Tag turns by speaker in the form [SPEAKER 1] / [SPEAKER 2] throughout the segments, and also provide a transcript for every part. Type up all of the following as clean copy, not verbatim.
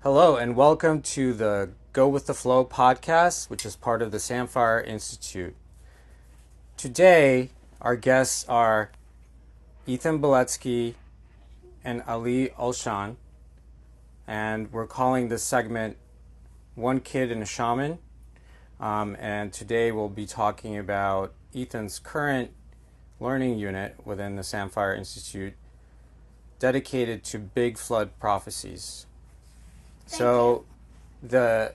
[SPEAKER 1] Hello, and welcome to the Go With The Flow podcast, which is part of the Samphire Institute. Today, our guests are Ethan Beletsky and Ali Olshan, and we're calling this segment One Kid and a Shaman. And today we'll be talking about Ethan's current learning unit within the Samphire Institute dedicated to big flood prophecies. So the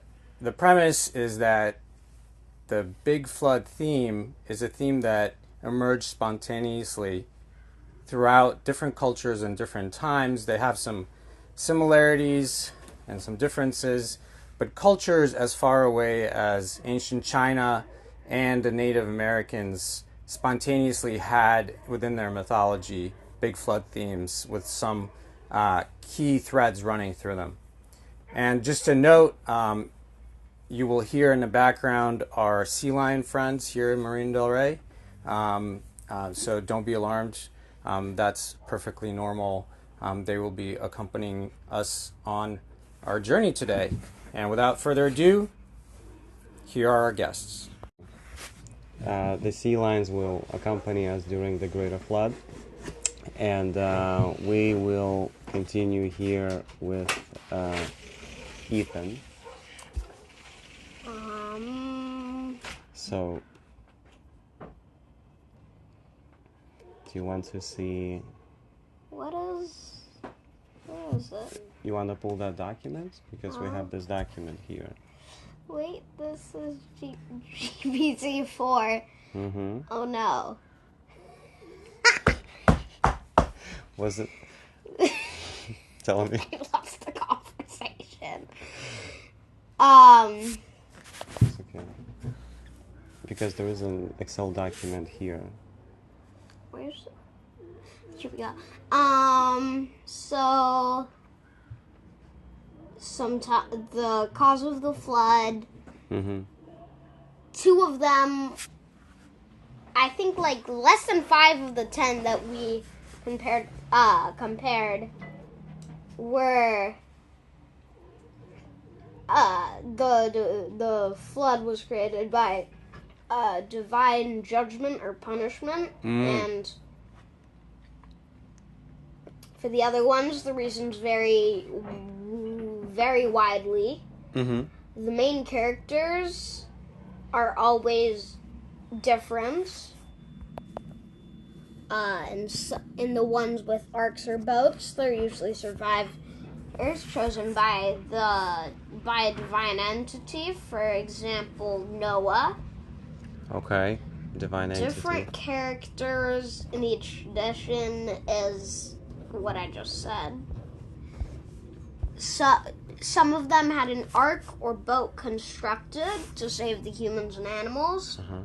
[SPEAKER 1] premise is that the big flood theme is a theme that emerged spontaneously throughout different cultures and different times. They have some similarities and some differences, but cultures as far away as ancient China and the Native Americans spontaneously had within their mythology big flood themes with some key threads running through them. And just to note, you will hear in the background our sea lion friends here in Marina del Rey. So don't be alarmed. That's perfectly normal. They will be accompanying us on our journey today. And without further ado, here are our guests.
[SPEAKER 2] The sea lions will accompany us during the greater flood, and we will continue here with Ethan. So, do you want to see?
[SPEAKER 3] Where is it?
[SPEAKER 2] You want to pull that document? Because we have this document here.
[SPEAKER 3] Wait, this is GBC4.
[SPEAKER 2] Mm-hmm.
[SPEAKER 3] Oh no.
[SPEAKER 2] Was it? Tell me.
[SPEAKER 3] I lost the conversation.
[SPEAKER 2] It's okay. Because there is an Excel document here.
[SPEAKER 3] Where's it? Here we go. So the cause of the flood.
[SPEAKER 2] Mm-hmm.
[SPEAKER 3] Two of them, I think, like less than 5 of the 10 that we compared were the flood was created by divine judgment or punishment, and for the other ones, the reasons vary very widely.
[SPEAKER 2] Mm-hmm.
[SPEAKER 3] The main characters are always different. In the ones with arcs or boats, they're usually survivors chosen by a divine entity. For example, Noah.
[SPEAKER 2] Okay. Divine entity.
[SPEAKER 3] Different characters in each edition is what I just said. So some of them had an ark or boat constructed to save the humans and animals.
[SPEAKER 2] Uh-huh.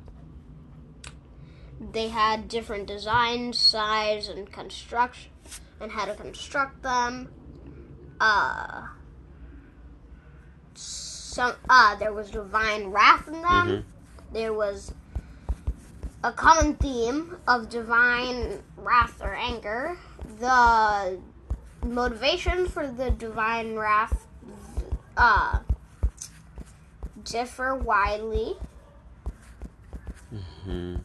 [SPEAKER 2] They
[SPEAKER 3] had different designs, size, and construction, and how to construct them. There was divine wrath in them.
[SPEAKER 2] Mm-hmm.
[SPEAKER 3] There was a common theme of divine wrath or anger. The motivation for the divine wrath differ widely.
[SPEAKER 2] Mm-hmm.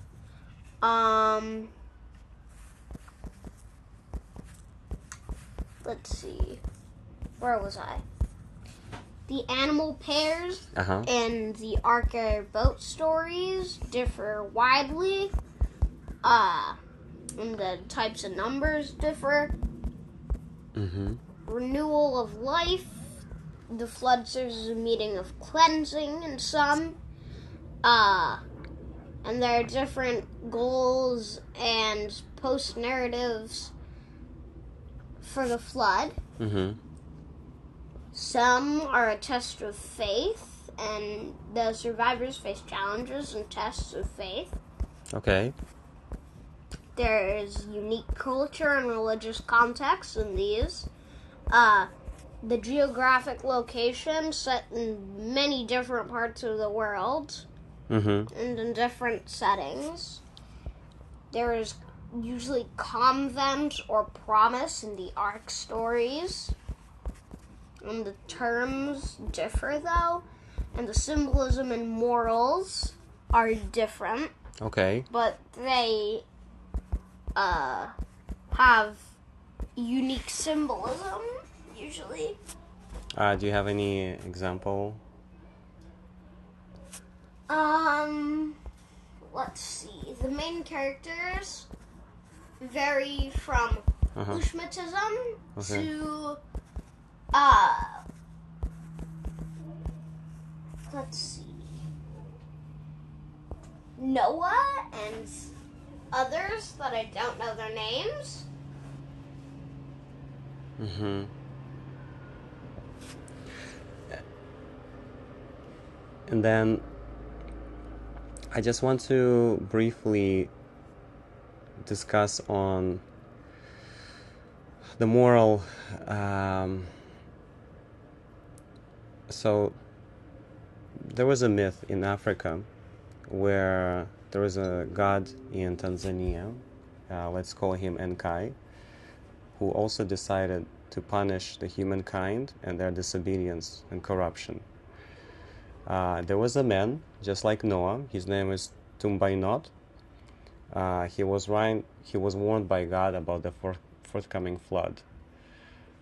[SPEAKER 3] Let's see. Where was I? The animal pairs and the ark or boat stories differ widely. And the types of numbers differ.
[SPEAKER 2] Mm-hmm.
[SPEAKER 3] Renewal of life. The flood serves as a meeting of cleansing in some. And there are different goals and post-narratives for the flood.
[SPEAKER 2] Mm-hmm.
[SPEAKER 3] Some are a test of faith, and the survivors face challenges and tests of faith.
[SPEAKER 2] Okay.
[SPEAKER 3] There is unique culture and religious context in these. The geographic location set in many different parts of the world.
[SPEAKER 2] Mm-hmm.
[SPEAKER 3] And in different settings. There is usually convent or promise in the arc stories. And the terms differ, though, and the symbolism and morals are different,
[SPEAKER 2] Okay.
[SPEAKER 3] but they have unique symbolism, usually.
[SPEAKER 2] Do you have any example?
[SPEAKER 3] Let's see. The main characters vary from Ushmatism to, let's see, Noah and others that I don't know their names.
[SPEAKER 2] Mm-hmm. And then I just want to briefly discuss on the moral. So there was a myth in Africa where there was a god in Tanzania, let's call him Enkai, who also decided to punish the humankind and their disobedience and corruption. There was a man, just like Noah. His name is Tumbainot. He was warned by God about the forthcoming flood.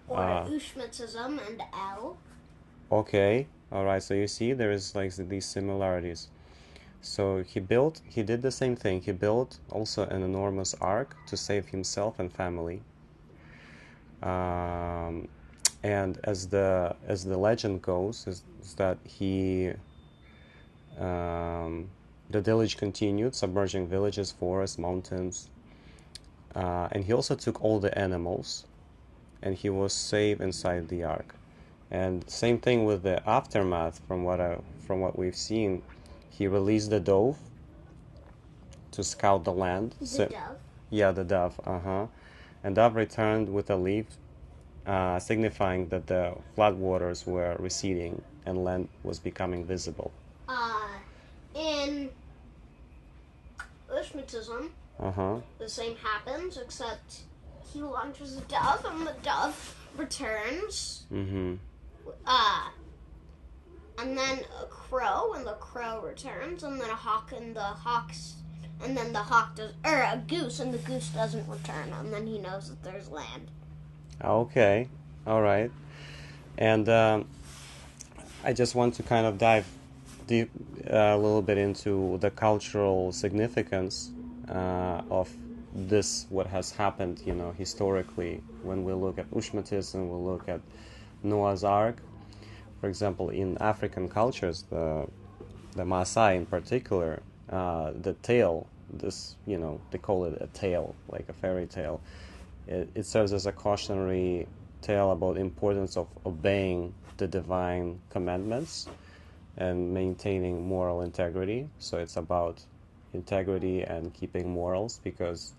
[SPEAKER 3] Or Ushmatism and El.
[SPEAKER 2] Okay, all right. So you see, there is like these similarities. So he did the same thing. He built also an enormous ark to save himself and family. And as the legend goes, is that the deluge continued, submerging villages, forests, mountains, and he also took all the animals, and he was safe inside the ark. And same thing with the aftermath. From what we've seen, he released the dove to scout the land.
[SPEAKER 3] The dove.
[SPEAKER 2] Yeah, the dove. And dove returned with a leaf, signifying that the floodwaters were receding and land was becoming visible.
[SPEAKER 3] In Ushmatism, the same happens, except he launches a dove and the dove returns.
[SPEAKER 2] Mm-hmm.
[SPEAKER 3] And then a crow and the crow returns, and then a hawk and the hawks, and then the hawk does, or a goose and the goose doesn't return, and then he knows that there's land.
[SPEAKER 2] Okay, all right. And I just want to kind of dive deep a little bit into the cultural significance of this, what has happened, historically. When we look at Ushmatism, we look at Noah's Ark. For example, in African cultures, the Maasai in particular, the tale, they call it a tale, like a fairy tale. It serves as a cautionary tale about the importance of obeying the divine commandments and maintaining moral integrity. So it's about integrity and keeping morals, because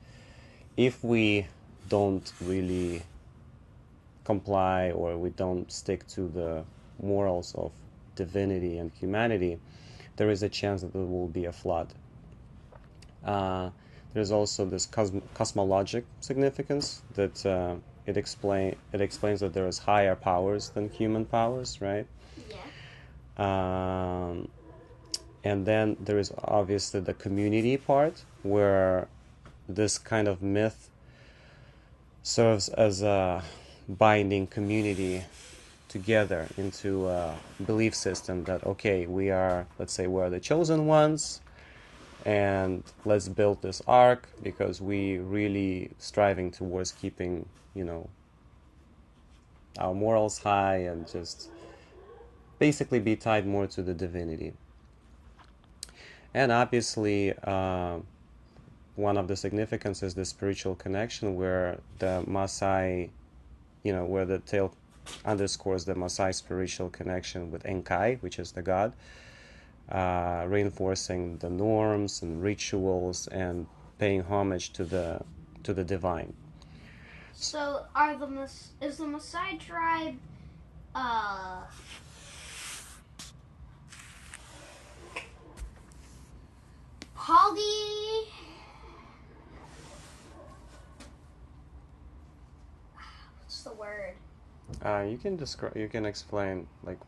[SPEAKER 2] if we don't really comply or we don't stick to the morals of divinity and humanity, there is a chance that there will be a flood. There's also this cosmologic significance that it explains that there is higher powers than human powers, right?
[SPEAKER 3] Yeah.
[SPEAKER 2] And then there is obviously the community part, where this kind of myth serves as a binding community together into a belief system that, okay, let's say we're the chosen ones, and let's build this ark because we really striving towards keeping, our morals high and just basically be tied more to the divinity. And obviously, one of the significance is the spiritual connection, where the Maasai, where the tale underscores the Maasai spiritual connection with Enkai, which is the god, reinforcing the norms and rituals and paying homage to the divine.
[SPEAKER 3] So is the Maasai tribe what's the word?
[SPEAKER 2] You can describe. You can explain like.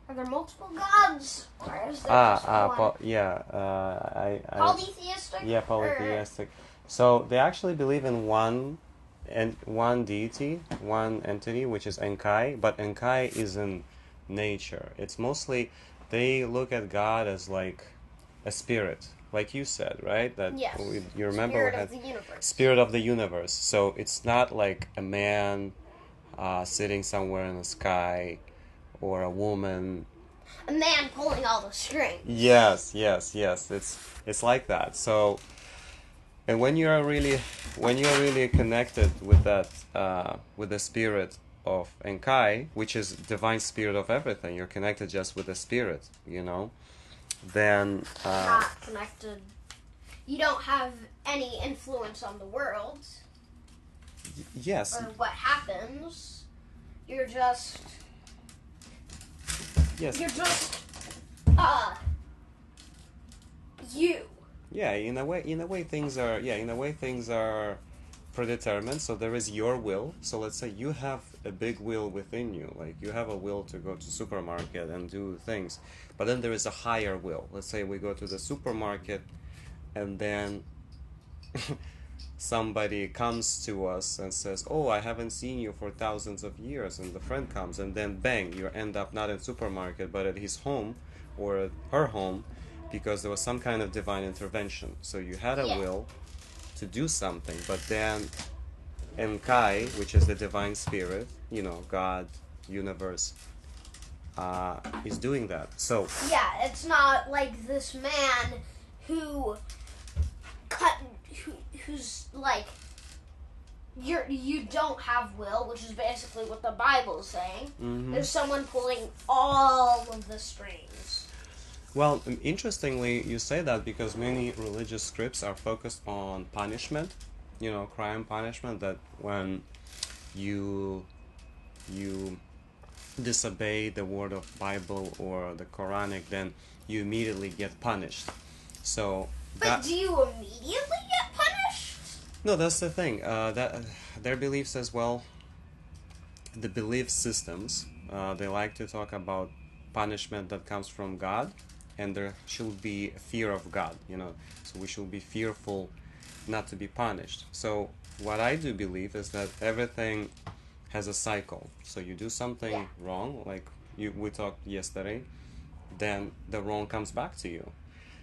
[SPEAKER 3] Are there multiple gods, or is there just one?
[SPEAKER 2] Yeah.
[SPEAKER 3] Polytheistic.
[SPEAKER 2] Yeah, polytheistic. So they actually believe in one deity, one entity, which is Enkai. But Enkai is in nature. It's mostly they look at God as like a spirit, like you said, right? That
[SPEAKER 3] Yes.
[SPEAKER 2] you remember
[SPEAKER 3] Spirit
[SPEAKER 2] we
[SPEAKER 3] of
[SPEAKER 2] had
[SPEAKER 3] the universe.
[SPEAKER 2] spirit of the universe. So it's not like a man sitting somewhere in the sky, or a woman.
[SPEAKER 3] A man pulling all the strings.
[SPEAKER 2] Yes. It's like that. So, and when you're really connected with that with the spirit of Enkai, which is divine spirit of everything, you're connected just with the spirit, then
[SPEAKER 3] Not connected. You don't have any influence on the world
[SPEAKER 2] yes,
[SPEAKER 3] or what happens. You're just
[SPEAKER 2] yes,
[SPEAKER 3] you.
[SPEAKER 2] yeah. In a way, things are predetermined. So there is your will. So let's say you have a big will within you, like you have a will to go to supermarket and do things, but then there is a higher will. Let's say we go to the supermarket, and then somebody comes to us and says, "Oh, I haven't seen you for thousands of years," and the friend comes, and then bang, you end up not in supermarket but at his home or at her home, because there was some kind of divine intervention. So you had a will to do something, but then Enkai, which is the divine spirit, God, universe, is doing that. So
[SPEAKER 3] yeah, it's not like this man who's like you don't have will, which is basically what the Bible's saying. There's someone pulling all of the strings.
[SPEAKER 2] Well, interestingly, you say that because many religious scripts are focused on punishment, crime punishment, that when you disobey the word of Bible or the Quranic, then you immediately get punished. So
[SPEAKER 3] But do you immediately get punished?
[SPEAKER 2] No, that's the thing. That their beliefs as well, the belief systems, they like to talk about punishment that comes from God, and there should be fear of God, so we should be fearful not to be punished. So what I do believe is that everything has a cycle. So you do something wrong, like we talked yesterday, then the wrong comes back to you.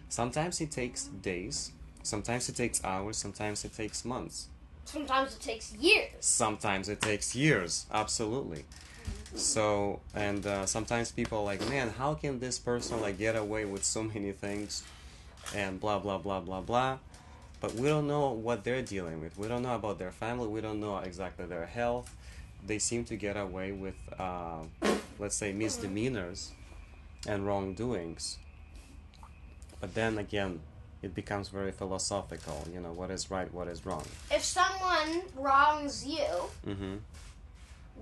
[SPEAKER 2] Sometimes it takes days, sometimes it takes hours, sometimes it takes months.
[SPEAKER 3] Sometimes it takes years.
[SPEAKER 2] Sometimes it takes years, absolutely. So, and sometimes people are like, man, how can this person get away with so many things and blah, blah, blah, blah, blah. But we don't know what they're dealing with. We don't know about their family. We don't know exactly their health. They seem to get away with, let's say, misdemeanors and wrongdoings. But then again, it becomes very philosophical, what is right, what is wrong.
[SPEAKER 3] If someone wrongs you,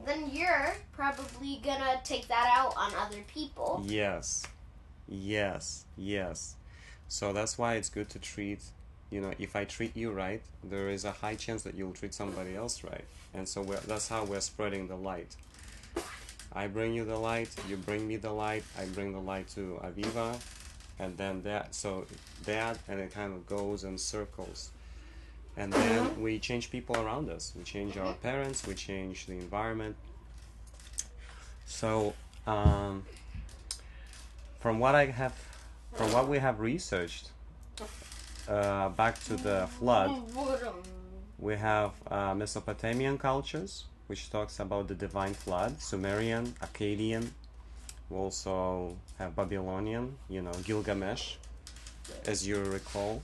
[SPEAKER 3] then you're probably gonna take that out on other people.
[SPEAKER 2] Yes. So that's why it's good to treat, if I treat you right, there is a high chance that you'll treat somebody else right. And so that's how we're spreading the light. I bring you the light, you bring me the light, I bring the light to Aviva, and then and it kind of goes in circles. And then we change people around us. We change our parents, we change the environment. So, from what we have researched, back to the flood, we have Mesopotamian cultures, which talks about the divine flood, Sumerian, Akkadian. We also have Babylonian, Gilgamesh, as you recall.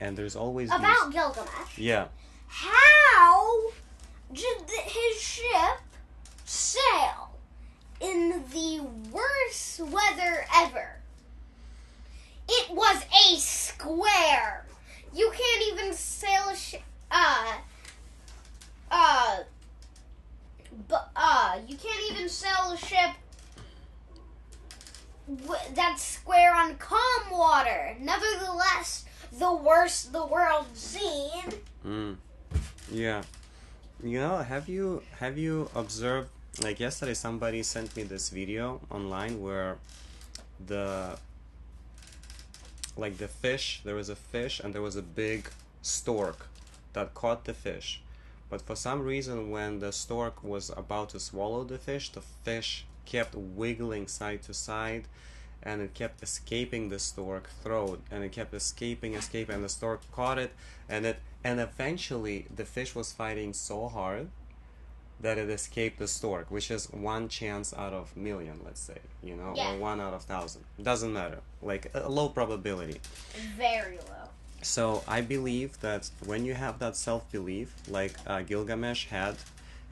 [SPEAKER 2] And there's always
[SPEAKER 3] about Gilgamesh.
[SPEAKER 2] Yeah.
[SPEAKER 3] How did his ship sail in the worst weather ever? It was a square. You can't even sail a ship. You can't even sail a ship that's square on calm water. Nevertheless, the worst the world's seen.
[SPEAKER 2] Yeah. You know, have you observed, like yesterday somebody sent me this video online where the like the fish, there was a fish and there was a big stork that caught the fish. But for some reason when the stork was about to swallow the fish kept wiggling side to side, and it kept escaping the stork throat, and it kept escaping, and the stork caught it, and eventually the fish was fighting so hard that it escaped the stork, which is one chance out of million, let's say, you know,
[SPEAKER 3] Yeah.
[SPEAKER 2] or 1 out of 1,000. Doesn't matter, like a low probability.
[SPEAKER 3] Very low.
[SPEAKER 2] So I believe that when you have that self-belief, like Gilgamesh had,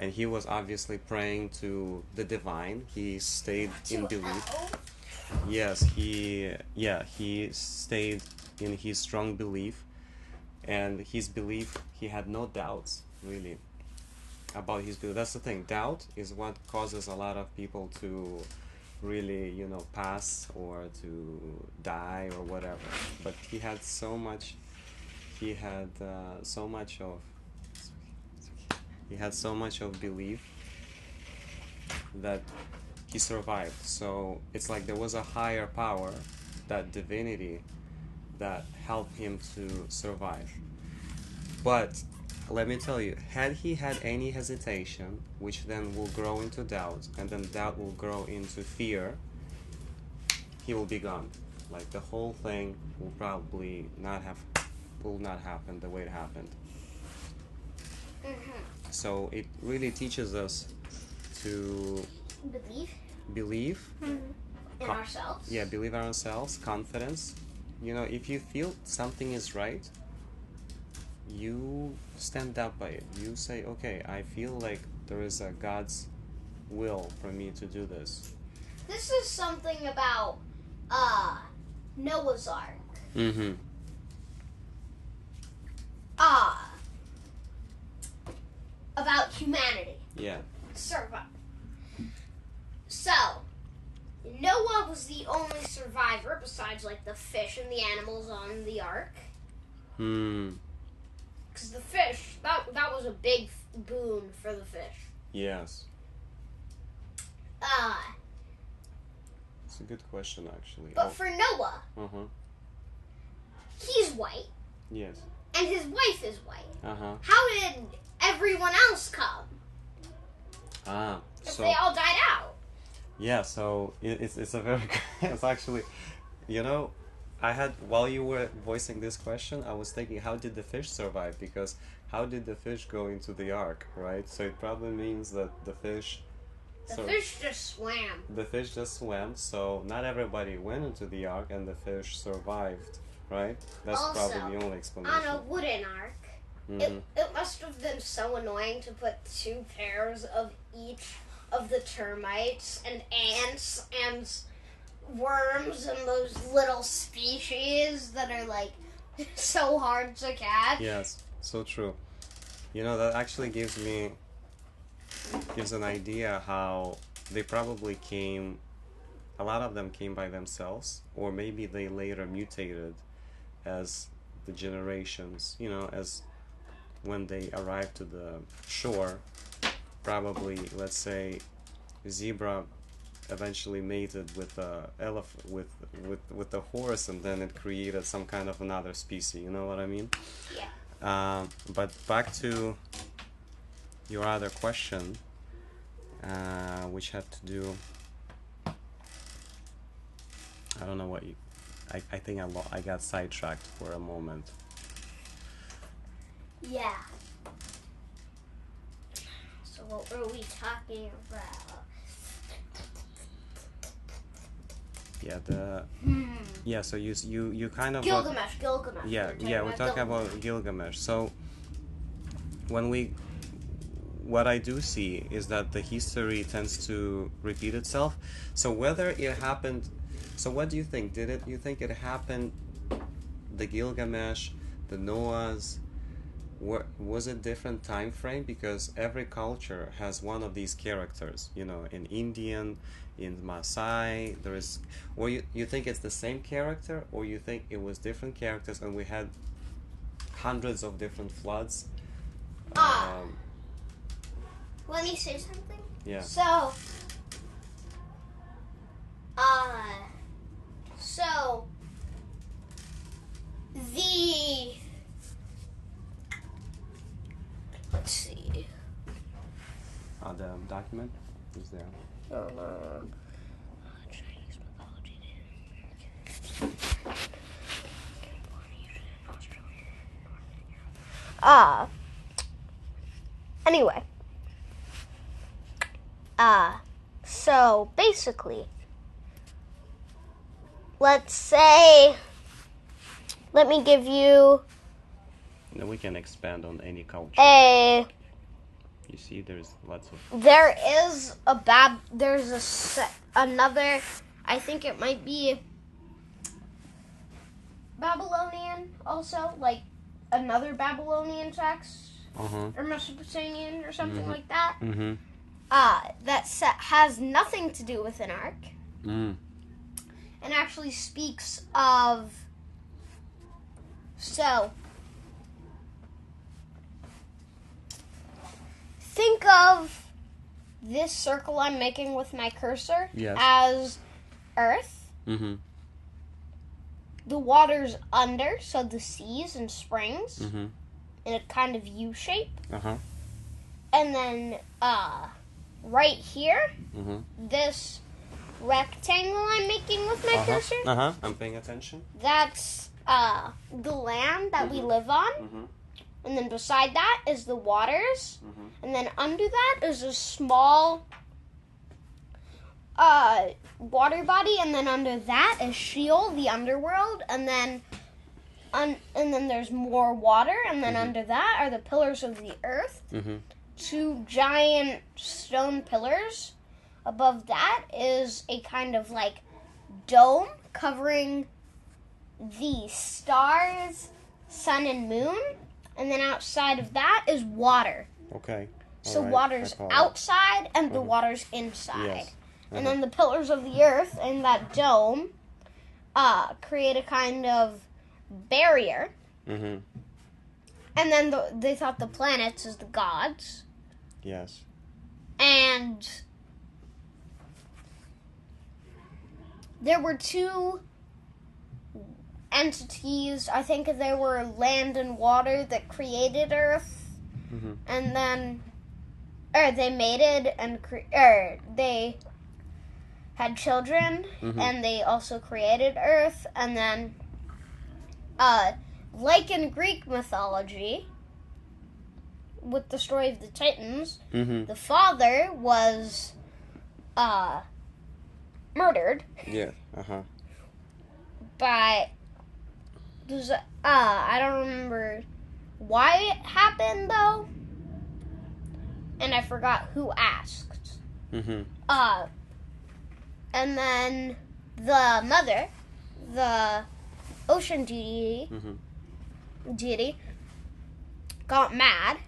[SPEAKER 2] and he was obviously praying to the divine, he stayed in belief. Yes, he stayed in his strong belief, and his belief, he had no doubts really about his belief. That's the thing. Doubt is what causes a lot of people to really, you know, pass or to die or whatever. But he had so much. He had so much of. He had so much of belief that he survived. So it's like there was a higher power, that divinity, that helped him to survive. But let me tell you, had he had any hesitation, which then will grow into doubt, and then doubt will grow into fear, he will be gone. Like the whole thing will probably will not happen the way it happened. So it really teaches us to believe
[SPEAKER 3] In ourselves.
[SPEAKER 2] Yeah, believe in ourselves, confidence. You know, if you feel something is right, you stand up by it. You say, okay, I feel like there is a God's will for me to do this.
[SPEAKER 3] This is something about Noah's Ark.
[SPEAKER 2] Mm-hmm.
[SPEAKER 3] About humanity.
[SPEAKER 2] Yeah.
[SPEAKER 3] Survival. So, Noah was the only survivor besides like the fish and the animals on the ark. Because the fish, that was a big boon for the fish.
[SPEAKER 2] Yes. It's a good question, actually.
[SPEAKER 3] But for Noah, he's white.
[SPEAKER 2] Yes.
[SPEAKER 3] And his wife is white.
[SPEAKER 2] How
[SPEAKER 3] did everyone else come? If
[SPEAKER 2] So
[SPEAKER 3] they all died out.
[SPEAKER 2] yeah, so it's a very it's actually, you know, I had, while you were voicing this question, I was thinking, how did the fish survive? Because how did the fish go into the ark, right? So it probably means that the fish
[SPEAKER 3] Just swam.
[SPEAKER 2] The fish just swam, so not everybody went into the ark, and the fish survived, right? That's
[SPEAKER 3] Also,
[SPEAKER 2] probably the only explanation.
[SPEAKER 3] On a wooden ark, it must have been so annoying to put 2 pairs of each of the termites and ants and worms and those little species that are like so hard to catch.
[SPEAKER 2] Yes, so true. You know, that actually gives an idea how they probably came, a lot of them came by themselves, or maybe they later mutated as the generations, you know, as when they arrived to the shore. Probably, let's say, zebra eventually mated with the with the horse, and then it created some kind of another species, you know what I mean?
[SPEAKER 3] Yeah.
[SPEAKER 2] But back to your other question, which had to do, I don't know what you, I think I got sidetracked for a moment.
[SPEAKER 3] Yeah. So what were we talking about?
[SPEAKER 2] Yeah, so you kind of
[SPEAKER 3] Gilgamesh.
[SPEAKER 2] Yeah, we're talking about Gilgamesh. So what I do see is that the history tends to repeat itself. So whether it happened, so what do you think? You think it happened, the Gilgamesh, the Noahs, was a different time frame? Because every culture has one of these characters, you know, in Indian, in Maasai, there is, or you think it's the same character, or you think it was different characters and we had hundreds of different floods?
[SPEAKER 3] let me say something.
[SPEAKER 2] Yeah.
[SPEAKER 3] So the let's see.
[SPEAKER 2] The document is there.
[SPEAKER 3] Chinese mythology. Anyway. So basically, let's say, let me give you
[SPEAKER 2] Then we can expand on any culture. You see, there's lots of.
[SPEAKER 3] There is another, I think it might be Babylonian also, like another Babylonian text, or Mesopotamian or something like that. That has nothing to do with an ark, and actually speaks of. So, think of this circle I'm making with my cursor as Earth. The water's under, so the seas and springs, in a kind of U shape. And then right here, this rectangle I'm making with my cursor.
[SPEAKER 2] I'm paying attention.
[SPEAKER 3] That's the land that we live on. And then beside that is the waters. And then under that is a small water body. And then under that is Sheol, the underworld. And then there's more water. And then under that are the pillars of the earth. 2 giant stone pillars. Above that is a kind of like dome covering the stars, sun, and moon. And then outside of that is water.
[SPEAKER 2] Okay.
[SPEAKER 3] So water's outside and the water's inside.
[SPEAKER 2] Yes.
[SPEAKER 3] And then the pillars of the earth and that dome create a kind of barrier. And then they thought the planets is the gods.
[SPEAKER 2] Yes.
[SPEAKER 3] And there were 2 entities. I think there were land and water that created Earth. And then they mated and they had children, and they also created Earth. And then like in Greek mythology, with the story of the Titans, the father was murdered.
[SPEAKER 2] Yeah.
[SPEAKER 3] But I don't remember why it happened though, and I forgot who asked. And then the mother, the ocean deity, got mad,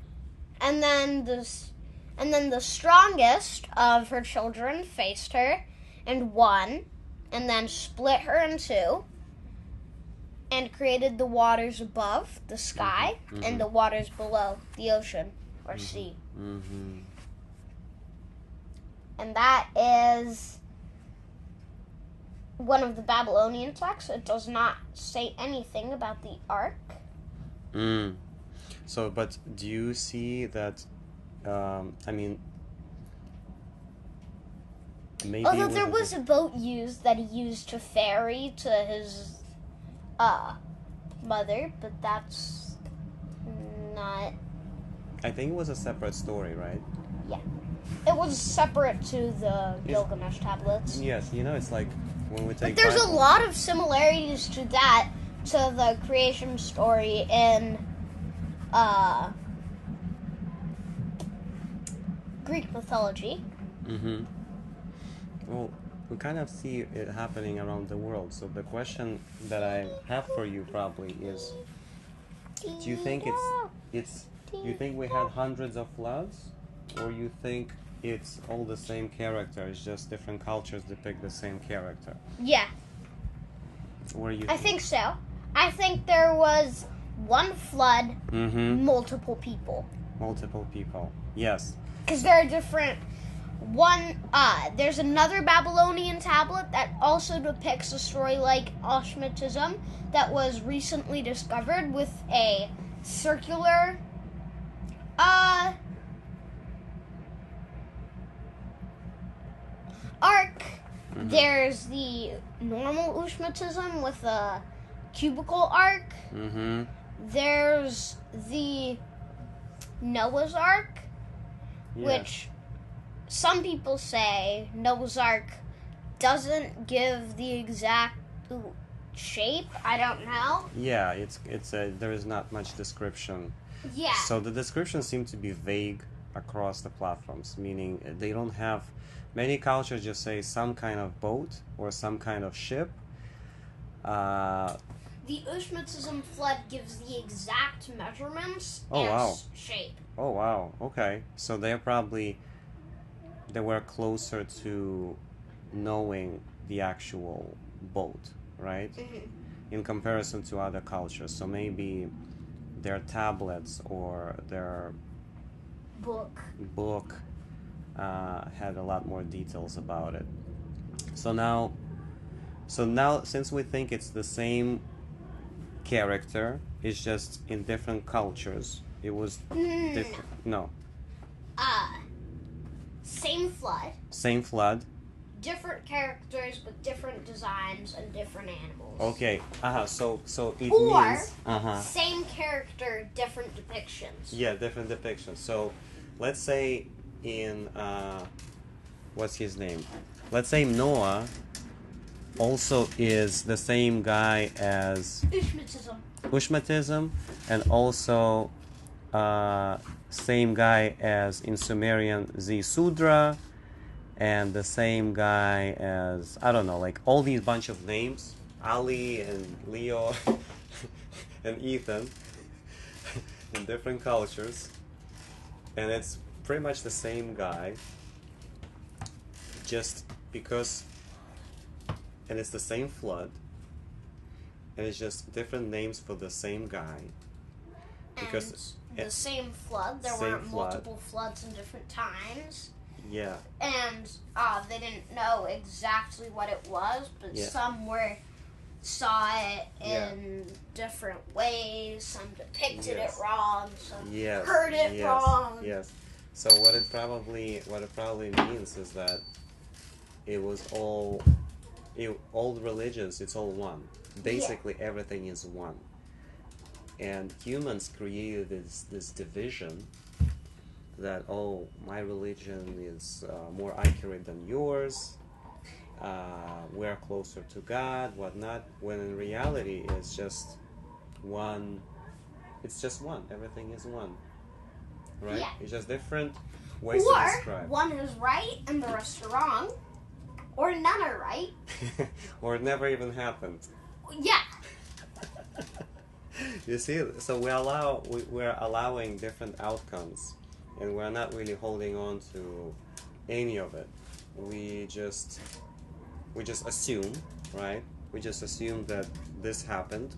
[SPEAKER 3] and then the strongest of her children faced her and won, and then split her in 2, and created the waters above the sky and the waters below the ocean or sea. And that is one of the Babylonian texts. It does not say anything about the ark.
[SPEAKER 2] So, but do you see that? Maybe.
[SPEAKER 3] Although there was a boat used that he used to ferry to his mother, but that's not.
[SPEAKER 2] I think it was a separate story, right?
[SPEAKER 3] Yeah, it was separate to the Gilgamesh tablets.
[SPEAKER 2] Yes, it's like when we take.
[SPEAKER 3] But there's a lot of similarities to that, to the creation story in Greek mythology.
[SPEAKER 2] Well, we kind of see it happening around the world. So the question that I have for you probably is: do you think you think we had hundreds of floods, or you think it's all the same character? It's just different cultures depict the same character.
[SPEAKER 3] Yeah. I think so. I think there was one flood, multiple people.
[SPEAKER 2] Multiple people. Yes.
[SPEAKER 3] Because there are different. There's another Babylonian tablet that also depicts a story like Ashmatism that was recently discovered with a circular arc.
[SPEAKER 2] Mhm.
[SPEAKER 3] There's the normal Ushmatism with a cubical arc.
[SPEAKER 2] Mm-hmm.
[SPEAKER 3] There's the Noah's Ark,
[SPEAKER 2] Yeah.
[SPEAKER 3] which some people say Noah's Ark doesn't give the exact shape. I don't know.
[SPEAKER 2] Yeah, there is not much description.
[SPEAKER 3] Yeah.
[SPEAKER 2] So the descriptions seem to be vague across the platforms, meaning they don't have. Many cultures just say some kind of boat or some kind of ship.
[SPEAKER 3] The Ushmatism flood gives the exact measurements
[SPEAKER 2] Oh,
[SPEAKER 3] and
[SPEAKER 2] wow.
[SPEAKER 3] shape.
[SPEAKER 2] Oh wow, okay. So they were closer to knowing the actual boat, right?
[SPEAKER 3] Mm-hmm.
[SPEAKER 2] In comparison to other cultures. So maybe their tablets or their book had a lot more details about it. So now since we think it's the same character, it's just in different cultures. It was different. No.
[SPEAKER 3] Same flood,
[SPEAKER 2] Same flood.
[SPEAKER 3] different characters with different designs and different animals.
[SPEAKER 2] Okay. So it
[SPEAKER 3] Or
[SPEAKER 2] means
[SPEAKER 3] same character, different depictions.
[SPEAKER 2] yeah, different depictions. So let's say in what's his name? Let's say Noah also is the same guy as Ushmatism, and also same guy as in Sumerian Sudra, and the same guy as, I don't know, like all these bunch of names, Ali and Leo and Ethan in different cultures, and it's pretty much the same guy, just because, and it's the same flood, and it's just different names for the same guy. Because
[SPEAKER 3] and the same flood. There
[SPEAKER 2] same
[SPEAKER 3] weren't
[SPEAKER 2] flood.
[SPEAKER 3] multiple floods in different times.
[SPEAKER 2] Yeah.
[SPEAKER 3] And they didn't know exactly what it was, but
[SPEAKER 2] Yeah.
[SPEAKER 3] some saw it
[SPEAKER 2] Yeah.
[SPEAKER 3] in different ways. Some depicted
[SPEAKER 2] Yes.
[SPEAKER 3] it wrong. Some
[SPEAKER 2] Yes.
[SPEAKER 3] heard it
[SPEAKER 2] yes.
[SPEAKER 3] wrong.
[SPEAKER 2] Yes. So what it probably means is that it was all the religions. It's all one. Basically, everything is one. And humans created this division that, oh, my religion is more accurate than yours. We're closer to God, whatnot. When in reality, it's just one. It's just one. Everything is one. Right?
[SPEAKER 3] Yeah.
[SPEAKER 2] It's just different ways to describe.
[SPEAKER 3] Or one is right and the rest are wrong. Or none are right.
[SPEAKER 2] Or it never even happened.
[SPEAKER 3] Yeah.
[SPEAKER 2] You see, so we're allowing different outcomes, and we're not really holding on to any of it. We just assume, right? We just assume that this happened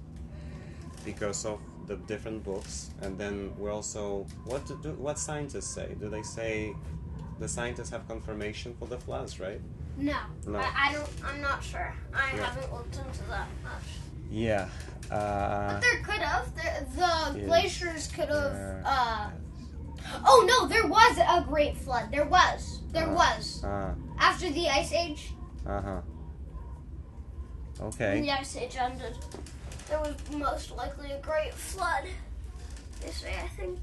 [SPEAKER 2] because of the different books, and then we're also what scientists say? Do they say the scientists have confirmation for the floods, right?
[SPEAKER 3] No.
[SPEAKER 2] No.
[SPEAKER 3] I'm not sure. I haven't looked into that much.
[SPEAKER 2] Yeah.
[SPEAKER 3] But there could have. The
[SPEAKER 2] Is
[SPEAKER 3] glaciers could have.
[SPEAKER 2] there-
[SPEAKER 3] Oh no, there was a great flood. There was.
[SPEAKER 2] Uh
[SPEAKER 3] After the Ice Age.
[SPEAKER 2] huh.
[SPEAKER 3] When
[SPEAKER 2] Okay.
[SPEAKER 3] the Ice Age ended, there was most likely a great flood. They say, I think.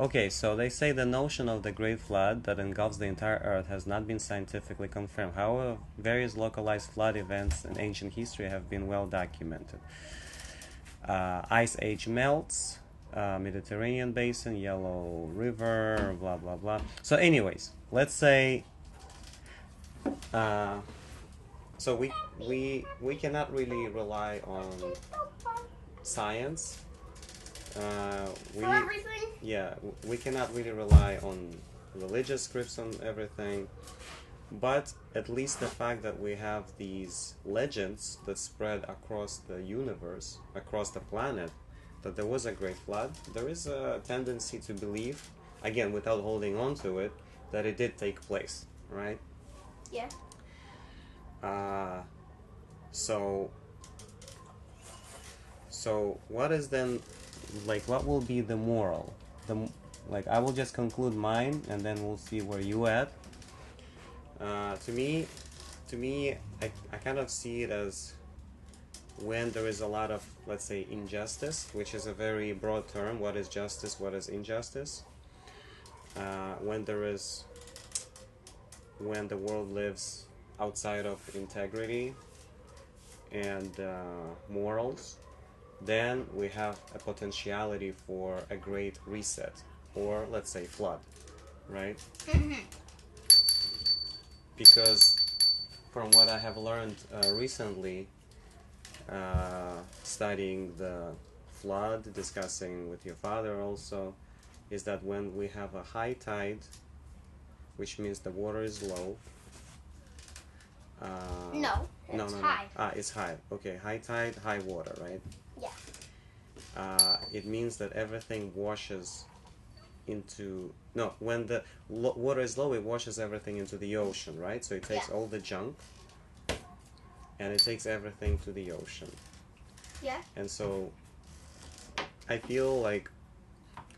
[SPEAKER 2] Okay, so they say the notion of the Great Flood that engulfs the entire Earth has not been scientifically confirmed. However, various localized flood events in ancient history have been well documented. Ice Age melts, Mediterranean basin, Yellow River, blah blah blah. So, anyways, let's say, so we cannot really rely on science.
[SPEAKER 3] For everything?
[SPEAKER 2] Yeah, we cannot really rely on religious scripts on everything. But at least the fact that we have these legends that spread across the universe, across the planet, that there was a great flood, there is a tendency to believe, again, without holding on to it, that it did take place, right?
[SPEAKER 3] Yeah.
[SPEAKER 2] So what is then, like, what will be the moral? Like, I will just conclude mine, and then we'll see where you at. To me, I kind of see it as when there is a lot of, let's say, injustice, which is a very broad term. What is justice? What is injustice? When the world lives outside of integrity and morals, then we have a potentiality for a great reset, or let's say flood, right? Because from what I have learned recently, studying the flood, discussing with your father also, is that when we have a high tide, which means the water is low.
[SPEAKER 3] No, it's high.
[SPEAKER 2] It's high. Okay, high tide, high water, right?
[SPEAKER 3] Yeah.
[SPEAKER 2] It means that everything washes into... No, when the water is low, it washes everything into the ocean, right? So it takes all the junk and it takes everything to the ocean.
[SPEAKER 3] Yeah.
[SPEAKER 2] And so I feel like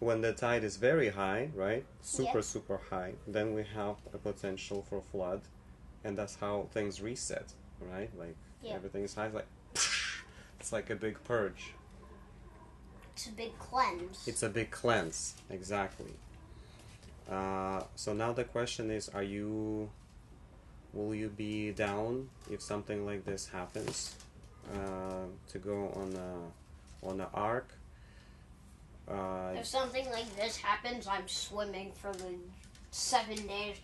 [SPEAKER 2] when the tide is very high, right? Super high, then we have a potential for flood, and that's how things reset, right? Like everything is high, like it's like a big purge.
[SPEAKER 3] It's a big cleanse.
[SPEAKER 2] It's a big cleanse, exactly. So now the question is, will you be down if something like this happens, to go on an ark?
[SPEAKER 3] If something like this happens, I'm swimming for the 7 days.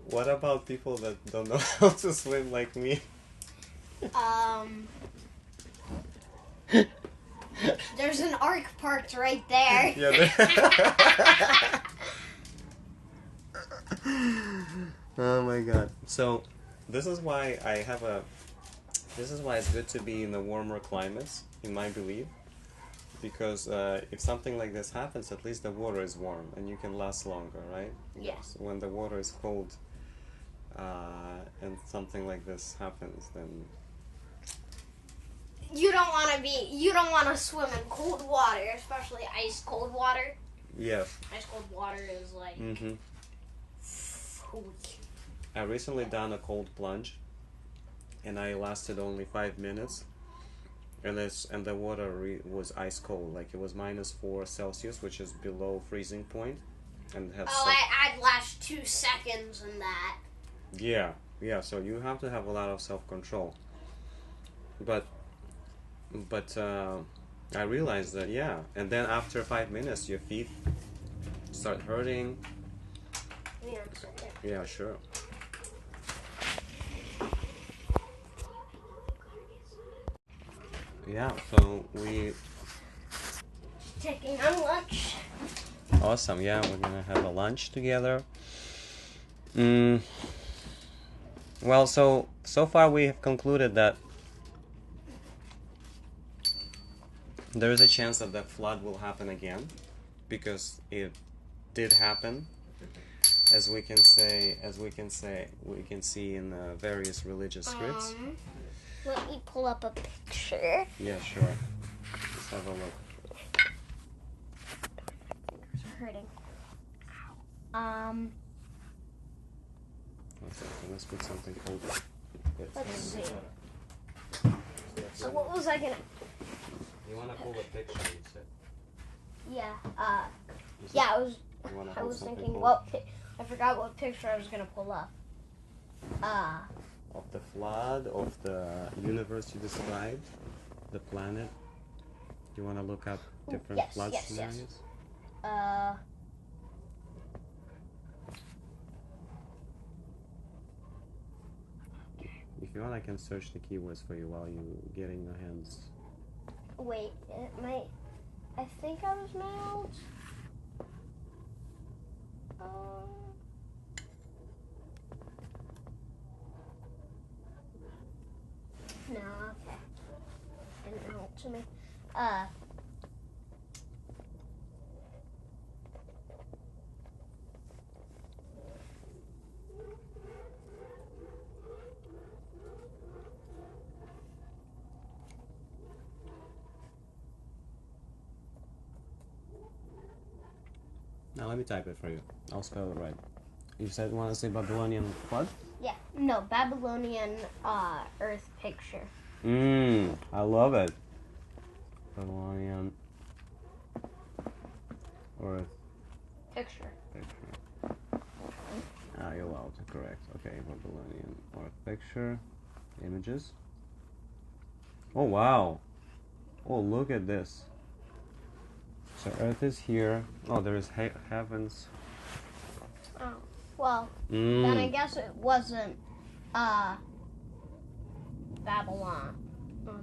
[SPEAKER 2] What about people that don't know how to swim like me?
[SPEAKER 3] There's an ark parked right there.
[SPEAKER 2] Yeah. Oh my god. So this is why it's good to be in the warmer climates, in my belief, because if something like this happens, at least the water is warm and you can last longer, right?
[SPEAKER 3] Yes.
[SPEAKER 2] When the water is cold, and something like this happens, then
[SPEAKER 3] you don't want to swim in cold water, especially ice cold water.
[SPEAKER 2] yes.
[SPEAKER 3] Ice cold water is like
[SPEAKER 2] I recently done a cold plunge, and I lasted only 5 minutes, and the water was ice cold, like it was -4 Celsius, which is below freezing point, and had
[SPEAKER 3] I'd last 2 seconds in that.
[SPEAKER 2] Yeah. So you have to have a lot of self-control. But I realized that, and then after 5 minutes, your feet start hurting. Yeah, sure. Yeah, so we...
[SPEAKER 3] Taking on lunch.
[SPEAKER 2] Awesome, yeah, we're gonna have a lunch together. Well, so far we have concluded that there is a chance that the flood will happen again, because it did happen, as we can see in various religious scripts.
[SPEAKER 3] Let me pull up a picture.
[SPEAKER 2] Yeah, sure. Let's have a look.
[SPEAKER 3] Fingers are hurting.
[SPEAKER 2] Let's put something cold.
[SPEAKER 3] Let's see. So what was I gonna...
[SPEAKER 2] You wanna pull a picture, you said?
[SPEAKER 3] Yeah, I was thinking, I forgot what picture I was gonna pull up.
[SPEAKER 2] Of the flood, of the universe you described, the planet. You wanna look up different flood scenarios? If you want, I can search the keywords for you while you're getting your hands.
[SPEAKER 3] Wait, I think I was mailed.
[SPEAKER 2] Now let me type it for you. I'll spell it right. You said want to say Babylonian what?
[SPEAKER 3] Yeah, no, Babylonian Earth picture.
[SPEAKER 2] I love it. Babylonian Earth
[SPEAKER 3] Picture.
[SPEAKER 2] picture. You're allowed to correct. Okay, Babylonian Earth picture. Images. Oh wow. Oh, look at this. So Earth is here. Oh, there is heavens.
[SPEAKER 3] Oh, well, then I guess it wasn't Babylon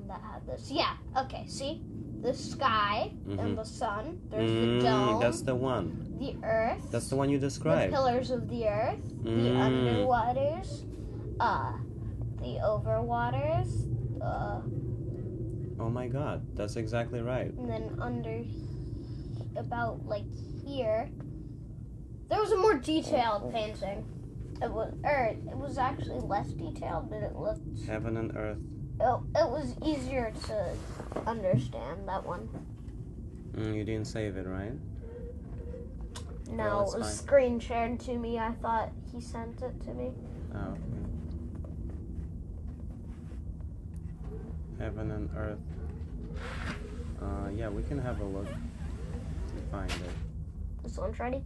[SPEAKER 3] that had this. Yeah, okay, see? The sky and the sun. There's the dome.
[SPEAKER 2] That's the one.
[SPEAKER 3] The earth.
[SPEAKER 2] That's the one you
[SPEAKER 3] The
[SPEAKER 2] described.
[SPEAKER 3] pillars of the earth. The underwaters. The overwaters.
[SPEAKER 2] Oh my god, that's exactly right.
[SPEAKER 3] And then under, about like here, there was a more detailed painting. It was actually less detailed, but it looked.
[SPEAKER 2] Heaven and earth.
[SPEAKER 3] It was easier to understand, that one.
[SPEAKER 2] You didn't save it, right?
[SPEAKER 3] No,
[SPEAKER 2] Well,
[SPEAKER 3] it was
[SPEAKER 2] fine.
[SPEAKER 3] screen shared to me. I thought he sent it to me.
[SPEAKER 2] Oh, okay. Heaven and earth. Yeah, we can have a look and find it.
[SPEAKER 3] This one's ready?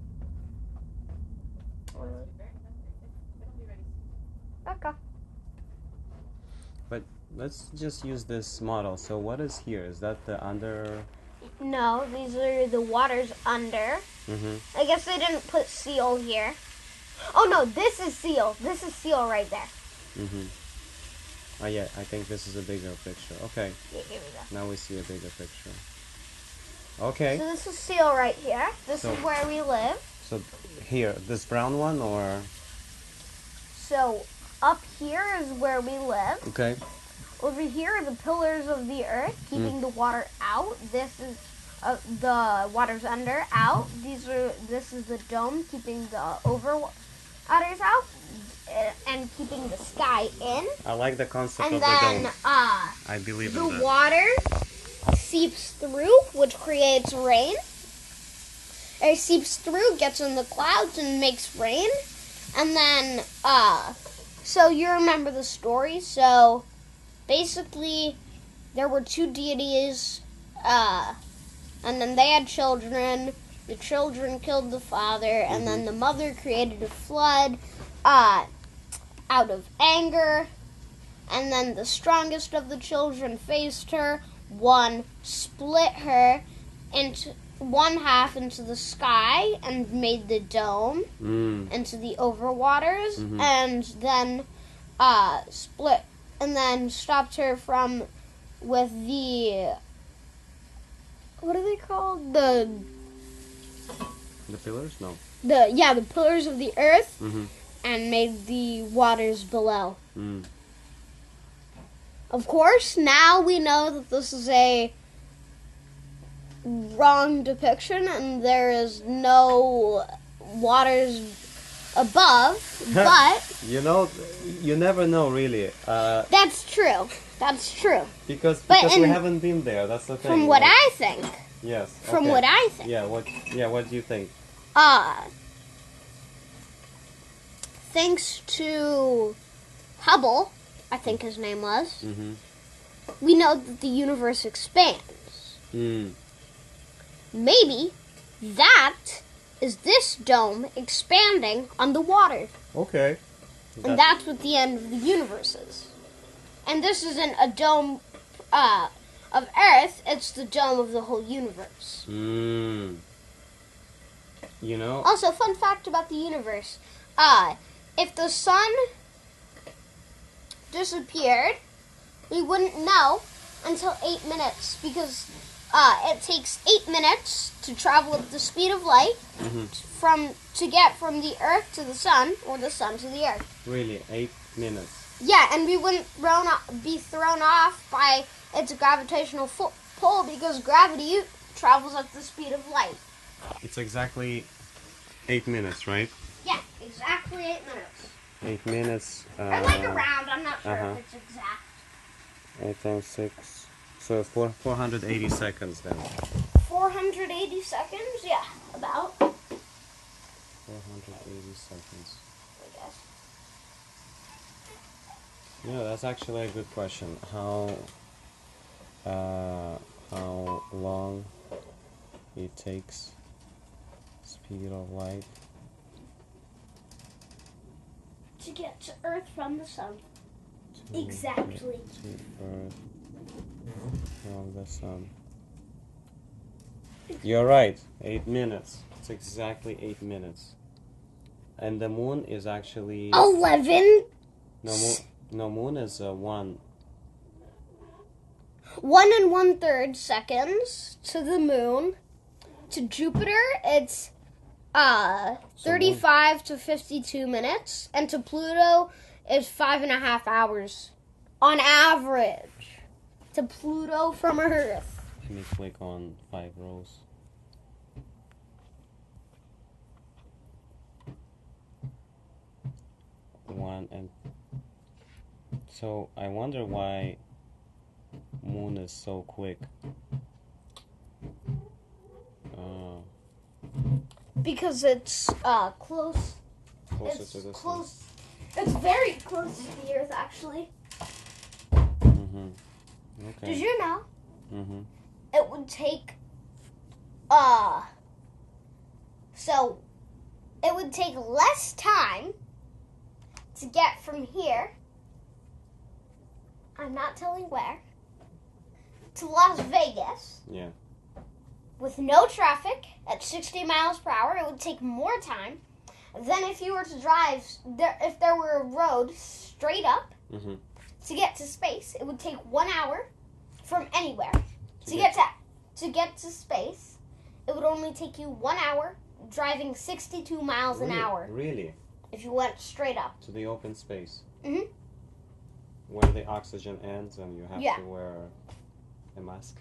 [SPEAKER 3] Okay.
[SPEAKER 2] But let's just use this model. So what is here? Is that the under?
[SPEAKER 3] No, these are the waters under. I guess they didn't put seal here. Oh no, this is seal. This is seal right there.
[SPEAKER 2] Oh yeah, I think this is a bigger picture. Okay,
[SPEAKER 3] Yeah, here we go.
[SPEAKER 2] now we see a bigger picture. Okay,
[SPEAKER 3] So this is seal right here. This
[SPEAKER 2] So-
[SPEAKER 3] is where we live.
[SPEAKER 2] so here, this brown one, or
[SPEAKER 3] So up here is where we live.
[SPEAKER 2] okay,
[SPEAKER 3] Over here are the pillars of the earth, keeping the water out. This is the waters under out. This is the dome, keeping the over waters out, and keeping the sky in.
[SPEAKER 2] I like the concept
[SPEAKER 3] And
[SPEAKER 2] of the
[SPEAKER 3] then
[SPEAKER 2] dome. I believe in
[SPEAKER 3] the
[SPEAKER 2] that.
[SPEAKER 3] water seeps through, which creates rain. It seeps through, gets in the clouds, and makes rain. And then, so you remember the story. So basically, there were two deities, and then they had children. The children killed the father, and then the mother created a flood out of anger. And then the strongest of the children faced her. One split her into one half into the sky and made the dome into the overwaters, and then split and then stopped her from with the what are they called? The
[SPEAKER 2] pillars? No.
[SPEAKER 3] the pillars of the earth,
[SPEAKER 2] Mm-hmm.
[SPEAKER 3] and made the waters below.
[SPEAKER 2] Mm.
[SPEAKER 3] Of course, now we know that this is a wrong depiction and there is no waters above, but
[SPEAKER 2] You know, you never know really.
[SPEAKER 3] that's true. That's true.
[SPEAKER 2] Because
[SPEAKER 3] But
[SPEAKER 2] we
[SPEAKER 3] in-
[SPEAKER 2] haven't been there. That's the thing.
[SPEAKER 3] From what
[SPEAKER 2] like-
[SPEAKER 3] I think.
[SPEAKER 2] Yes.
[SPEAKER 3] From
[SPEAKER 2] okay.
[SPEAKER 3] what I think.
[SPEAKER 2] Yeah. What do you think?
[SPEAKER 3] Thanks to Hubble, I think his name was,
[SPEAKER 2] Mm-hmm.
[SPEAKER 3] we know that the universe expands.
[SPEAKER 2] Mm.
[SPEAKER 3] Maybe that is this dome expanding on the water.
[SPEAKER 2] Okay.
[SPEAKER 3] And that's what the end of the universe is. And this isn't a dome of Earth, it's the dome of the whole universe.
[SPEAKER 2] Mm. You know.
[SPEAKER 3] Also, fun fact about the universe. If the sun disappeared, we wouldn't know until 8 minutes because it takes 8 minutes to travel at the speed of light to get from the Earth to the sun or the sun to the Earth.
[SPEAKER 2] Really, 8 minutes.
[SPEAKER 3] Yeah, and we wouldn't be thrown off by its gravitational Pole because gravity travels at the speed of light.
[SPEAKER 2] It's exactly 8 minutes, right?
[SPEAKER 3] Yeah, exactly 8 minutes.
[SPEAKER 2] 8 minutes.
[SPEAKER 3] Or like around, I'm not sure
[SPEAKER 2] uh-huh.
[SPEAKER 3] if it's exact.
[SPEAKER 2] 8 times 6. So 480 seconds then.
[SPEAKER 3] 480 seconds? Yeah, about.
[SPEAKER 2] 480 seconds.
[SPEAKER 3] I guess.
[SPEAKER 2] Yeah, that's actually a good question. How long it takes, speed of light,
[SPEAKER 3] To get to Earth from the sun.
[SPEAKER 2] to
[SPEAKER 3] Exactly.
[SPEAKER 2] get to Earth from the sun. You're right, 8 minutes. It's exactly 8 minutes. And the moon is actually
[SPEAKER 3] 11.
[SPEAKER 2] moon is 1.
[SPEAKER 3] 1 and 1/3 seconds to the moon. To Jupiter, it's 35 to 52 minutes. And to Pluto, it's 5.5 hours on average. To Pluto from Earth.
[SPEAKER 2] Let me click on 5 rows. One and so I wonder why moon is so quick.
[SPEAKER 3] Because it's close.
[SPEAKER 2] Closer
[SPEAKER 3] It's
[SPEAKER 2] to the
[SPEAKER 3] close. It's very close to the Earth, actually.
[SPEAKER 2] sun. Okay.
[SPEAKER 3] Did you know
[SPEAKER 2] Mm-hmm.
[SPEAKER 3] it would take so it would take less time to get from here, I'm not telling where, to Las Vegas
[SPEAKER 2] Yeah.
[SPEAKER 3] with no traffic at 60 miles per hour. It would take more time than if you were to drive there. If there were a road straight up
[SPEAKER 2] Mm-hmm.
[SPEAKER 3] to get to space, it would take 1 hour from anywhere. To get to space, it would only take you 1 hour driving 62 miles an hour
[SPEAKER 2] Really?
[SPEAKER 3] if you went straight up.
[SPEAKER 2] To the open space.
[SPEAKER 3] Mhm.
[SPEAKER 2] Where the oxygen ends and you have
[SPEAKER 3] Yeah.
[SPEAKER 2] to wear a mask.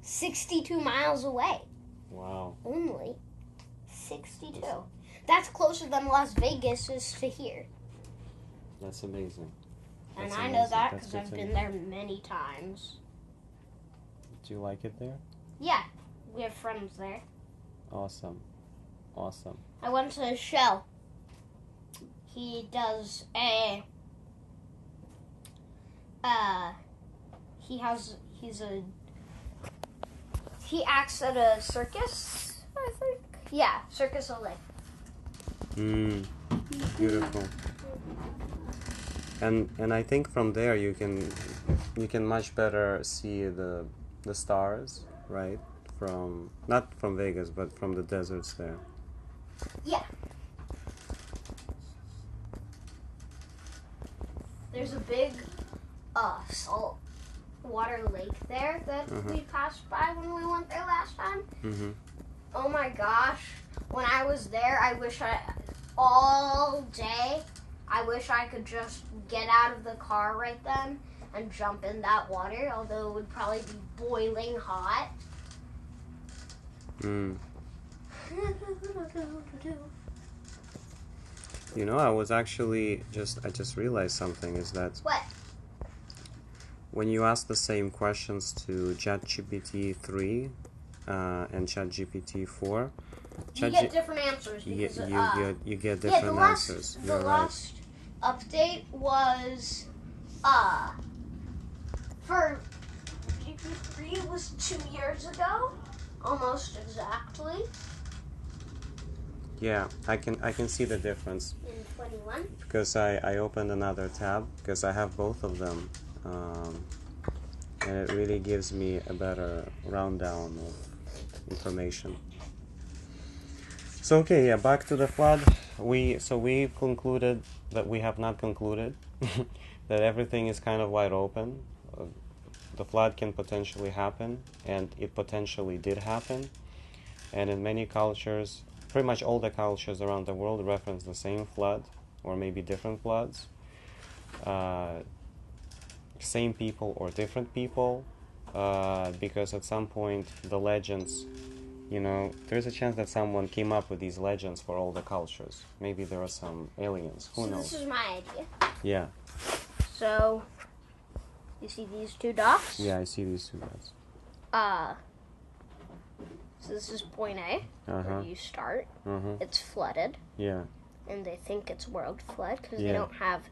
[SPEAKER 3] 62 miles away.
[SPEAKER 2] Wow.
[SPEAKER 3] Only 62. That's closer than Las Vegas is to here.
[SPEAKER 2] That's amazing.
[SPEAKER 3] And
[SPEAKER 2] That's
[SPEAKER 3] I know
[SPEAKER 2] amazing.
[SPEAKER 3] that
[SPEAKER 2] That's
[SPEAKER 3] because
[SPEAKER 2] good
[SPEAKER 3] I've
[SPEAKER 2] to
[SPEAKER 3] been
[SPEAKER 2] know.
[SPEAKER 3] there many times.
[SPEAKER 2] Do you like it there?
[SPEAKER 3] Yeah, we have friends there.
[SPEAKER 2] Awesome. Awesome.
[SPEAKER 3] I went to his show. He does a he acts at a circus, I think. Yeah, Circus Olay.
[SPEAKER 2] Beautiful. And I think from there you can much better see the stars, right? From not from Vegas, but from the deserts there.
[SPEAKER 3] Yeah. There's a big salt water lake there that we passed by when we went there last time.
[SPEAKER 2] Mm-hmm.
[SPEAKER 3] Oh my gosh. When I was there, all day, I wish I could just get out of the car right then and jump in that water, although it would probably be boiling hot.
[SPEAKER 2] You know, I was actually I just realized something is that
[SPEAKER 3] What?
[SPEAKER 2] when you ask the same questions to ChatGPT 3 and ChatGPT 4,
[SPEAKER 3] You get different answers.
[SPEAKER 2] you
[SPEAKER 3] Because,
[SPEAKER 2] get different answers.
[SPEAKER 3] The
[SPEAKER 2] You're right.
[SPEAKER 3] last update was for GP3 it was 2 years ago, almost exactly.
[SPEAKER 2] Yeah, I can see the difference
[SPEAKER 3] In 21.
[SPEAKER 2] because I opened another tab because I have both of them, and it really gives me a better rundown of information. So okay, yeah, back to the flood. We concluded that we have not concluded that everything is kind of wide open. The flood can potentially happen, and it potentially did happen. And in many cultures, pretty much all the cultures around the world reference the same flood, or maybe different floods. Same people or different people. because at some point the legends, there's a chance that someone came up with these legends for all the cultures. Maybe there are some aliens. Who knows?
[SPEAKER 3] This is my idea.
[SPEAKER 2] Yeah.
[SPEAKER 3] So, you see these two dots?
[SPEAKER 2] Yeah, I see these two dots.
[SPEAKER 3] So this is point A, where you start. It's flooded.
[SPEAKER 2] Yeah.
[SPEAKER 3] And they think it's world flood because
[SPEAKER 2] Yeah.
[SPEAKER 3] they don't have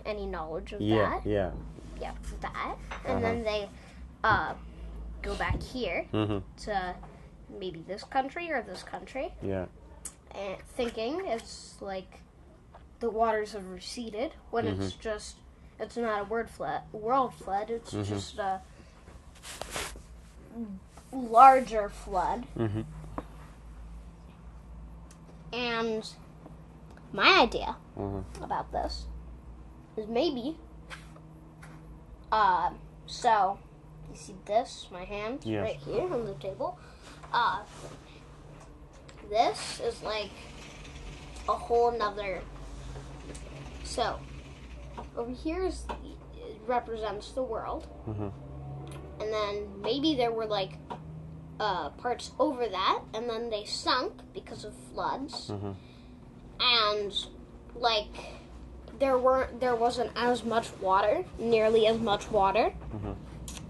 [SPEAKER 3] any knowledge of
[SPEAKER 2] Yeah.
[SPEAKER 3] that.
[SPEAKER 2] Yeah.
[SPEAKER 3] Yeah, that. And then they go back here to maybe this country or this country.
[SPEAKER 2] Yeah.
[SPEAKER 3] And thinking it's like the waters have receded when it's not a world flood, it's just a larger flood. And my idea about this is maybe so you see this, my hand right here on the table. This is like a whole nother. So over here it represents the world, and then maybe there were like parts over that, and then they sunk because of floods, and like there wasn't as much water, nearly as much water,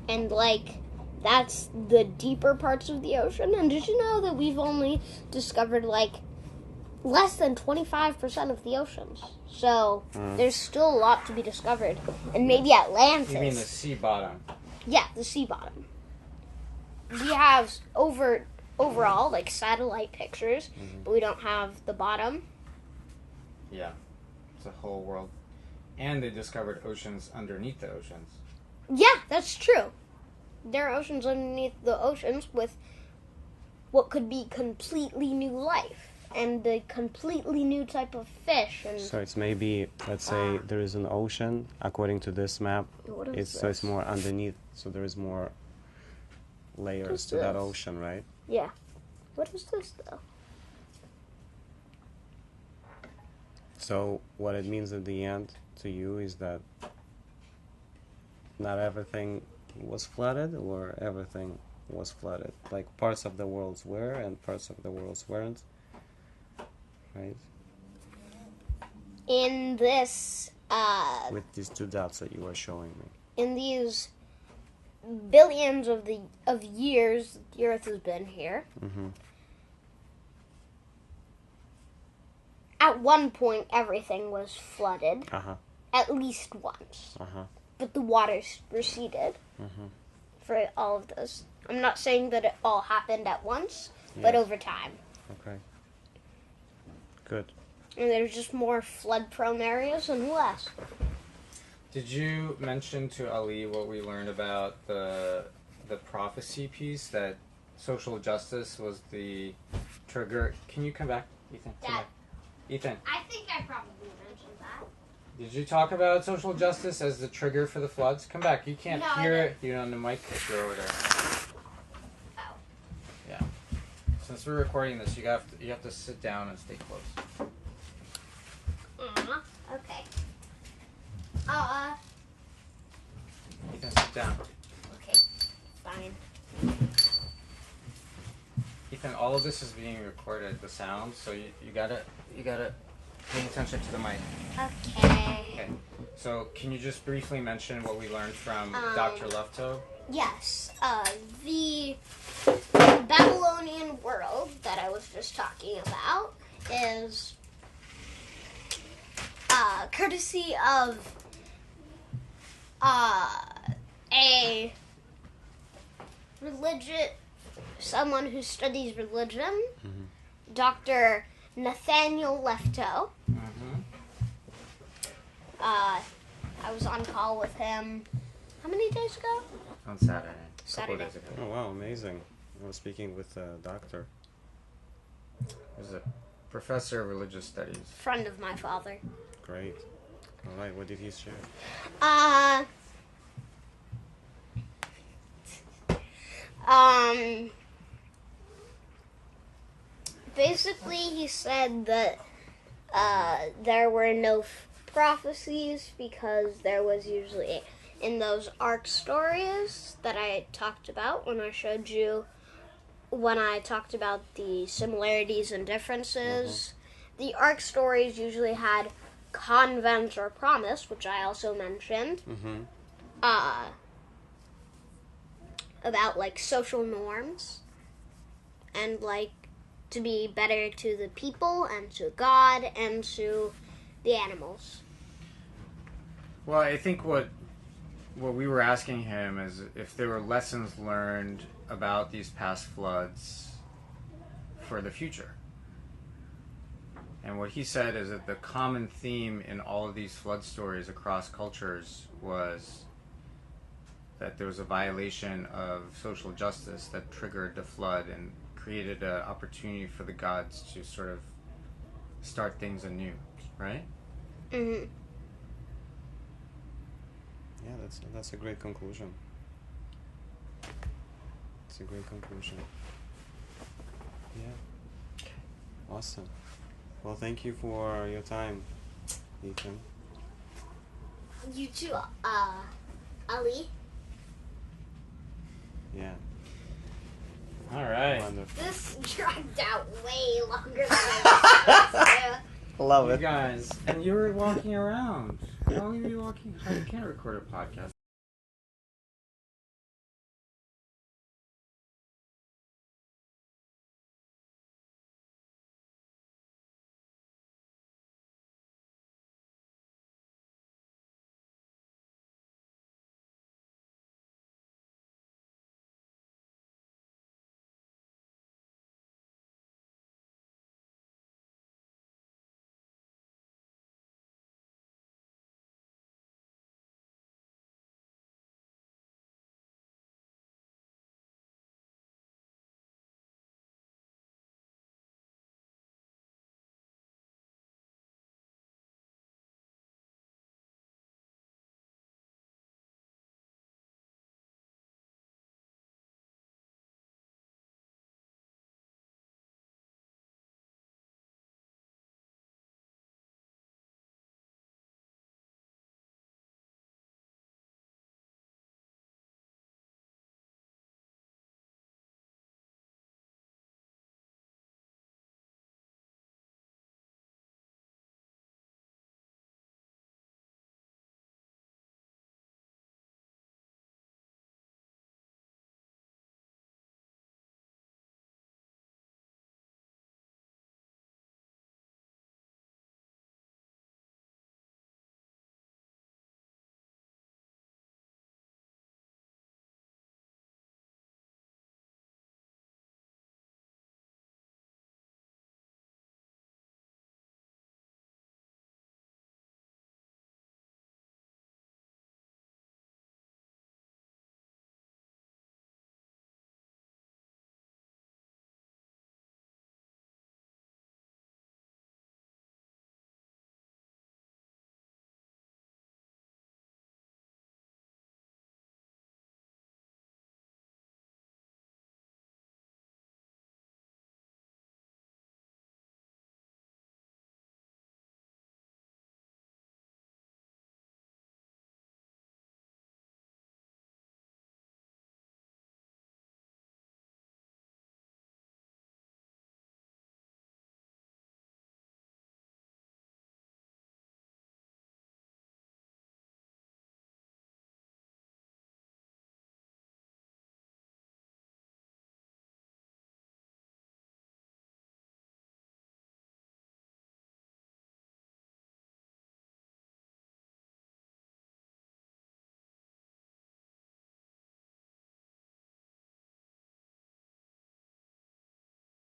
[SPEAKER 3] and like that's the deeper parts of the ocean. And did you know that we've only discovered like less than 25% of the oceans? So there's still a lot to be discovered, and maybe Atlantis.
[SPEAKER 1] You mean the sea bottom?
[SPEAKER 3] Yeah, the sea bottom. We have overall like satellite pictures, but we don't have the bottom.
[SPEAKER 1] Yeah, it's a whole world. And they discovered oceans underneath the oceans.
[SPEAKER 3] Yeah, that's true. There are oceans underneath the oceans with what could be completely new life and a completely new type of fish. And
[SPEAKER 2] So it's maybe, let's say, there is an ocean according to this map.
[SPEAKER 3] What is
[SPEAKER 2] So it's
[SPEAKER 3] this?
[SPEAKER 2] more underneath. So there is more layers to that
[SPEAKER 3] this?
[SPEAKER 2] ocean, right?
[SPEAKER 3] Yeah. What is this though?
[SPEAKER 2] So what it means at the end to you is that not everything was flooded, or everything was flooded. Like parts of the worlds were and parts of the worlds weren't. Right?
[SPEAKER 3] In this,
[SPEAKER 2] With these two dots that you were showing me.
[SPEAKER 3] in these billions of years the Earth has been here. At one point, everything was flooded, at least once. But the waters receded for all of this. I'm not saying that it all happened at once, but
[SPEAKER 2] Yes.
[SPEAKER 3] over time.
[SPEAKER 2] Okay. Good.
[SPEAKER 3] And there's just more flood-prone areas and less.
[SPEAKER 1] Did you mention to Ali what we learned about the prophecy piece, that social justice was the trigger? Can you come back, Ethan? Come
[SPEAKER 3] Dad.
[SPEAKER 1] back. Ethan,
[SPEAKER 3] I think I probably mentioned that.
[SPEAKER 1] did you talk about social justice as the trigger for the floods? Come back. You can't
[SPEAKER 3] No, I
[SPEAKER 1] hear it.
[SPEAKER 3] didn't.
[SPEAKER 1] You're on the mic if you're over there.
[SPEAKER 3] Oh.
[SPEAKER 1] Yeah. Since we're recording this, you have to sit down and stay close.
[SPEAKER 3] Okay.
[SPEAKER 1] Ethan, sit down.
[SPEAKER 3] Okay. Fine.
[SPEAKER 1] Ethan, all of this is being recorded, the sound, so you gotta pay attention to the mic.
[SPEAKER 3] Okay.
[SPEAKER 1] Okay. So can you just briefly mention what we learned from Dr. Lufto?
[SPEAKER 3] Yes. The Babylonian world that I was just talking about is courtesy of a someone who studies religion, Dr. Nathaniel Lefto. I was on call with him, how many days ago?
[SPEAKER 1] On Saturday. A couple
[SPEAKER 3] Saturday.
[SPEAKER 1] days ago.
[SPEAKER 2] Oh wow, amazing. I was speaking with a doctor.
[SPEAKER 1] He was a professor of religious studies.
[SPEAKER 3] Friend of my father.
[SPEAKER 2] Great. All right, what did he share?
[SPEAKER 3] Basically, he said that there were no prophecies because there was usually in those arc stories that I talked about when I talked about the similarities and differences. The arc stories usually had convent or promise, which I also mentioned, about like social norms and like to be better to the people and to God and to the animals.
[SPEAKER 1] Well, I think what we were asking him is if there were lessons learned about these past floods for the future. And what he said is that the common theme in all of these flood stories across cultures was that there was a violation of social justice that triggered the flood and created an opportunity for the gods to sort of start things anew, right?
[SPEAKER 3] Mm-hmm.
[SPEAKER 2] Yeah, that's a great conclusion. It's a great conclusion. Yeah. Awesome. Well, thank you for your time, Ethan.
[SPEAKER 3] You too, Ali.
[SPEAKER 2] Yeah.
[SPEAKER 1] All right.
[SPEAKER 2] Wonderful.
[SPEAKER 3] This dragged out way longer than I was supposed to.
[SPEAKER 2] Love
[SPEAKER 1] You
[SPEAKER 2] it.
[SPEAKER 1] guys, and you were walking around. How long were you walking? You can't record a podcast